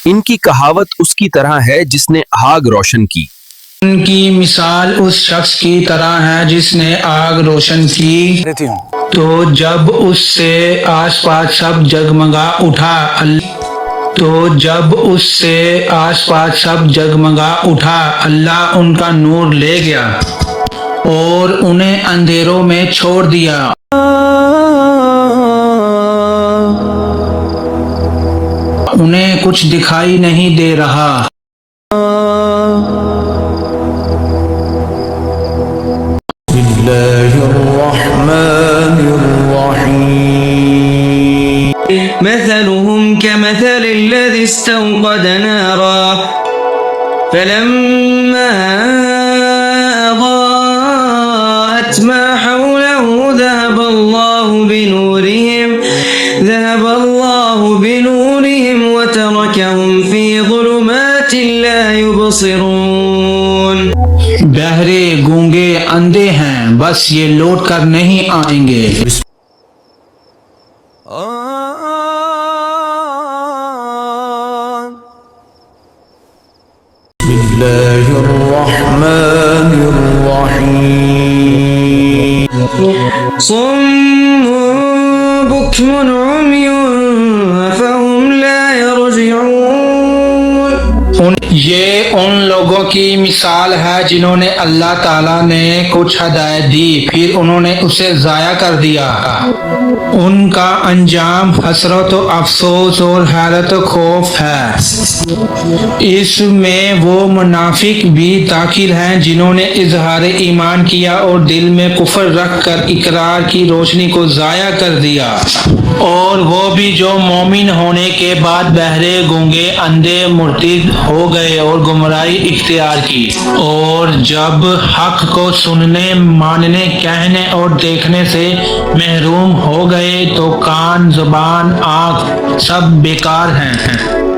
ان کی کہاوت اس کی طرح ہے جس نے آگ روشن کی۔ ان کی مثال اس شخص کی طرح ہے جس نے آگ روشن کی تو جب اس سے آس پاس سب جگمگا اٹھا اللہ ان کا نور لے گیا اور انہیں اندھیروں میں چھوڑ دیا۔ انہیں کچھ دکھائی نہیں دے رہا۔ مثلهم كمثل الذي استوقد نارا فلما أضاءت ما حوله ذهب الله بنورهم وتركهم في ظلمات لا يبصرون۔ بہرے گونگے اندھے ہیں بس یہ لوٹ کر نہیں آئیں گے۔ بسم اللہ الرحمن الرحیم۔ صم بكم عمي فهم لا يرجعون۔ یہ ان لوگوں کی مثال ہے جنہوں نے اللہ تعالیٰ نے کچھ ہدایت دی پھر انہوں نے اسے ضائع کر دیا۔ ان کا انجام حسرت و افسوس اور حیرت و خوف ہے۔ اس میں وہ منافق بھی داخل ہیں جنہوں نے اظہار ایمان کیا اور دل میں کفر رکھ کر اقرار کی روشنی کو ضائع کر دیا، اور وہ بھی جو مومن ہونے کے بعد بہرے گونگے اندھے مرتد ہو گئے اور گمراہی اختیار کی، اور جب حق کو سننے، ماننے، کہنے اور دیکھنے سے محروم ہو گئے تو کان، زبان، آنکھ سب بیکار ہیں۔